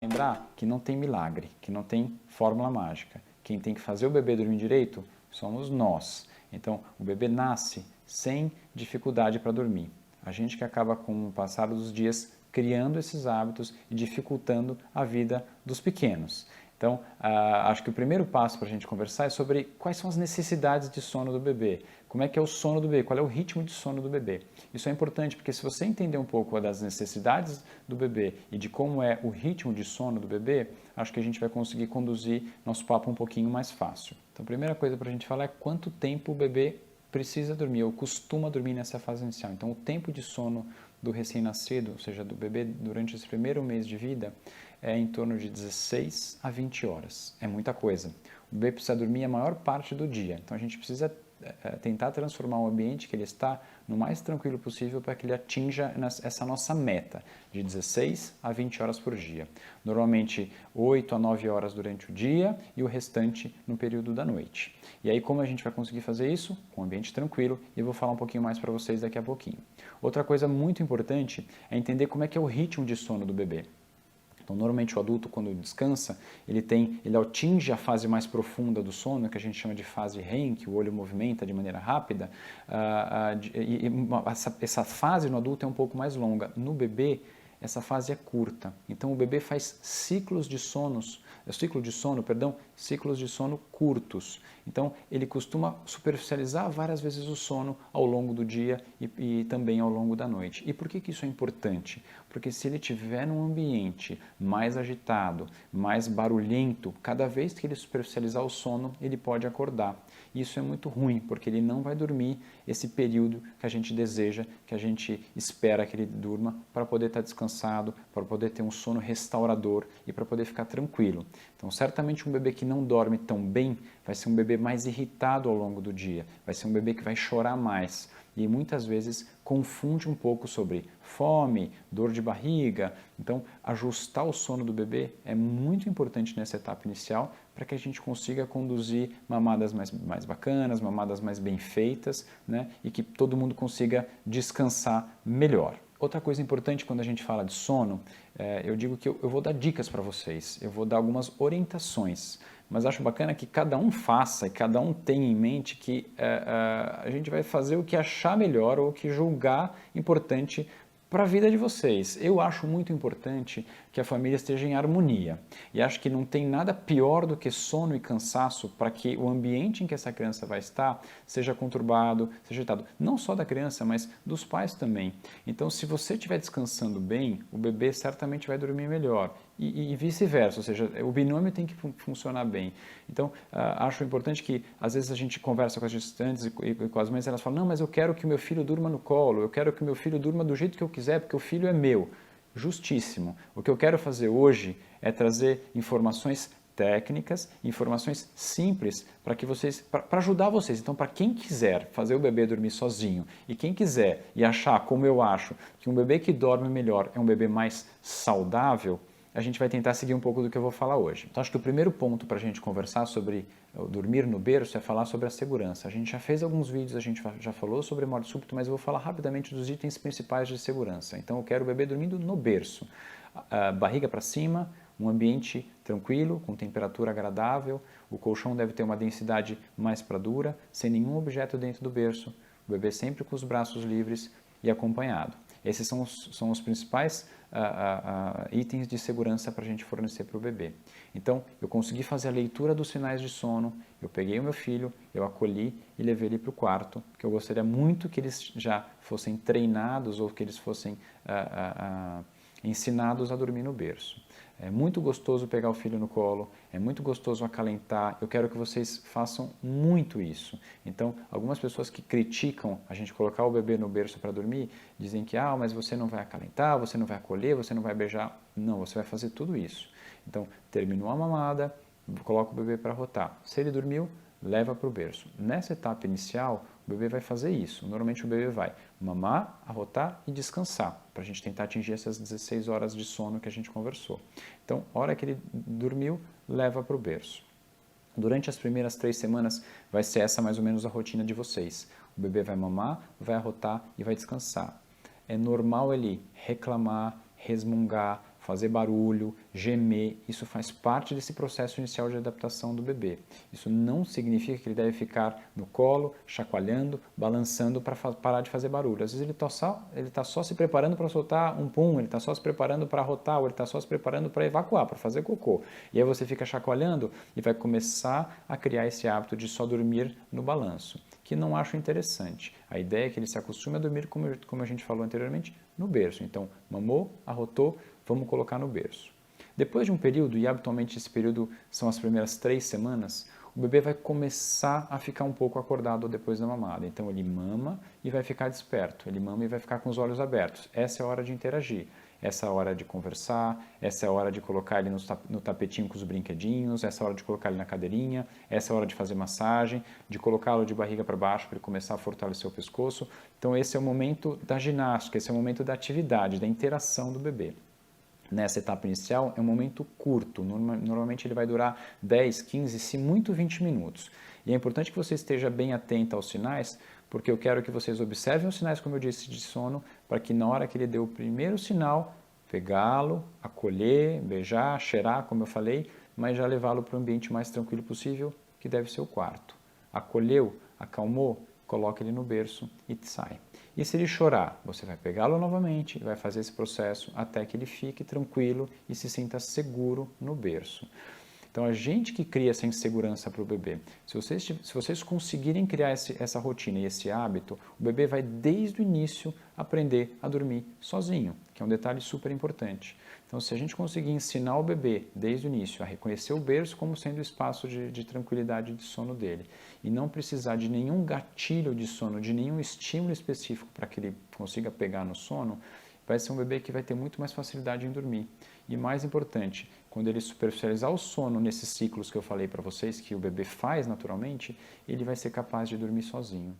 Lembrar que não tem milagre, que não tem fórmula mágica. Quem tem que fazer o bebê dormir direito somos nós. Então, o bebê nasce sem dificuldade para dormir. A gente que acaba, com o passar dos dias, criando esses hábitos e dificultando a vida dos pequenos. Então, acho que o primeiro passo para a gente conversar é sobre quais são as necessidades de sono do bebê. Como é que é o sono do bebê? Qual é o ritmo de sono do bebê? Isso é importante porque se você entender um pouco das necessidades do bebê e de como é o ritmo de sono do bebê, acho que a gente vai conseguir conduzir nosso papo um pouquinho mais fácil. Então, a primeira coisa para a gente falar é quanto tempo o bebê precisa dormir ou costuma dormir nessa fase inicial. Então, o tempo de sono do recém-nascido, ou seja, do bebê durante esse primeiro mês de vida, é em torno de 16 a 20 horas. É muita coisa. O bebê precisa dormir a maior parte do dia. Então, a gente precisa tentar transformar o ambiente que ele está no mais tranquilo possível para que ele atinja essa nossa meta de 16 a 20 horas por dia. Normalmente 8 a 9 horas durante o dia e o restante no período da noite. E aí como a gente vai conseguir fazer isso? Com um ambiente tranquilo, e eu vou falar um pouquinho mais para vocês daqui a pouquinho. Outra coisa muito importante é entender como é que é o ritmo de sono do bebê. Então, normalmente o adulto, quando descansa, ele atinge a fase mais profunda do sono, que a gente chama de fase REM, que o olho movimenta de maneira rápida, essa fase no adulto é um pouco mais longa. No bebê, essa fase é curta. Então, o bebê faz ciclos de sono curtos. Então, ele costuma superficializar várias vezes o sono ao longo do dia e também ao longo da noite. E por que isso é importante? Porque se ele estiver num ambiente mais agitado, mais barulhento, cada vez que ele superficializar o sono, ele pode acordar. Isso é muito ruim, porque ele não vai dormir esse período que a gente deseja, que a gente espera que ele durma, para poder estar descansado, para poder ter um sono restaurador e para poder ficar tranquilo. Então, certamente um bebê que não dorme tão bem vai ser um bebê mais irritado ao longo do dia, vai ser um bebê que vai chorar mais e muitas vezes confunde um pouco sobre fome, dor de barriga. Então, ajustar o sono do bebê é muito importante nessa etapa inicial para que a gente consiga conduzir mamadas mais bacanas, mamadas mais bem feitas, né? E que todo mundo consiga descansar melhor. Outra coisa importante quando a gente fala de sono, eu digo que eu vou dar dicas para vocês, eu vou dar algumas orientações, mas acho bacana que cada um faça e cada um tenha em mente que a gente vai fazer o que achar melhor ou o que julgar importante para a vida de vocês. Eu acho muito importante que a família esteja em harmonia e acho que não tem nada pior do que sono e cansaço para que o ambiente em que essa criança vai estar seja conturbado, seja agitado. Não só da criança, mas dos pais também. Então, se você estiver descansando bem, o bebê certamente vai dormir melhor e vice-versa, ou seja, o binômio tem que funcionar bem. Então, acho importante que, às vezes, a gente conversa com as gestantes e com as mães, elas falam, não, mas eu quero que o meu filho durma no colo, eu quero que o meu filho durma do jeito que eu quiser, porque o filho é meu. Justíssimo. O que eu quero fazer hoje é trazer informações técnicas, informações simples para que vocês, para ajudar vocês. Então, para quem quiser fazer o bebê dormir sozinho e quem quiser e achar, como eu acho, que um bebê que dorme melhor é um bebê mais saudável, a gente vai tentar seguir um pouco do que eu vou falar hoje. Então, acho que o primeiro ponto para a gente conversar sobre dormir no berço é falar sobre a segurança. A gente já fez alguns vídeos, a gente já falou sobre morte súbita, mas eu vou falar rapidamente dos itens principais de segurança. Então, eu quero o bebê dormindo no berço. Barriga para cima, um ambiente tranquilo, com temperatura agradável, o colchão deve ter uma densidade mais para dura, sem nenhum objeto dentro do berço, o bebê sempre com os braços livres e acompanhado. Esses são os principais itens de segurança para a gente fornecer para o bebê. Então, eu consegui fazer a leitura dos sinais de sono, eu peguei o meu filho, eu acolhi e levei ele para o quarto, porque eu gostaria muito que eles já fossem treinados ou que eles fossem ensinados a dormir no berço. É muito gostoso pegar o filho no colo, é muito gostoso acalentar, eu quero que vocês façam muito isso. Então, algumas pessoas que criticam a gente colocar o bebê no berço para dormir, dizem que, mas você não vai acalentar, você não vai acolher, você não vai beijar. Não, você vai fazer tudo isso. Então, terminou a mamada, coloca o bebê para rotar. Se ele dormiu, leva para o berço. Nessa etapa inicial, o bebê vai fazer isso. Normalmente o bebê vai mamar, arrotar e descansar, para a gente tentar atingir essas 16 horas de sono que a gente conversou. Então, a hora que ele dormiu, leva para o berço. Durante as primeiras 3 semanas, vai ser essa mais ou menos a rotina de vocês. O bebê vai mamar, vai arrotar e vai descansar. É normal ele reclamar, resmungar, fazer barulho, gemer, isso faz parte desse processo inicial de adaptação do bebê. Isso não significa que ele deve ficar no colo, chacoalhando, balançando para parar de fazer barulho. Às vezes ele tá só se preparando para soltar um pum, ele está só se preparando para arrotar, ou ele está só se preparando para evacuar, para fazer cocô. E aí você fica chacoalhando e vai começar a criar esse hábito de só dormir no balanço, que não acho interessante. A ideia é que ele se acostume a dormir, como a gente falou anteriormente, no berço. Então, mamou, arrotou, vamos colocar no berço. Depois de um período, e habitualmente esse período são as primeiras 3 semanas, o bebê vai começar a ficar um pouco acordado depois da mamada. Então ele mama e vai ficar desperto, ele mama e vai ficar com os olhos abertos. Essa é a hora de interagir, essa é a hora de conversar, essa é a hora de colocar ele no tapetinho com os brinquedinhos, essa é a hora de colocar ele na cadeirinha, essa é a hora de fazer massagem, de colocá-lo de barriga para baixo para ele começar a fortalecer o pescoço. Então esse é o momento da ginástica, esse é o momento da atividade, da interação do bebê. Nessa etapa inicial é um momento curto, normalmente ele vai durar 10, 15, se muito 20 minutos. E é importante que você esteja bem atento aos sinais, porque eu quero que vocês observem os sinais, como eu disse, de sono, para que na hora que ele deu o primeiro sinal, pegá-lo, acolher, beijar, cheirar, como eu falei, mas já levá-lo para o ambiente mais tranquilo possível, que deve ser o quarto. Acolheu, acalmou, coloca ele no berço e sai. E se ele chorar, você vai pegá-lo novamente e vai fazer esse processo até que ele fique tranquilo e se sinta seguro no berço. Então, a gente que cria essa insegurança para o bebê, se vocês conseguirem criar essa rotina e esse hábito, o bebê vai desde o início aprender a dormir sozinho, que é um detalhe super importante. Então, se a gente conseguir ensinar o bebê desde o início a reconhecer o berço como sendo o espaço de tranquilidade de sono dele e não precisar de nenhum gatilho de sono, de nenhum estímulo específico para que ele consiga pegar no sono, vai ser um bebê que vai ter muito mais facilidade em dormir. E mais importante, quando ele superficializar o sono nesses ciclos que eu falei para vocês, que o bebê faz naturalmente, ele vai ser capaz de dormir sozinho.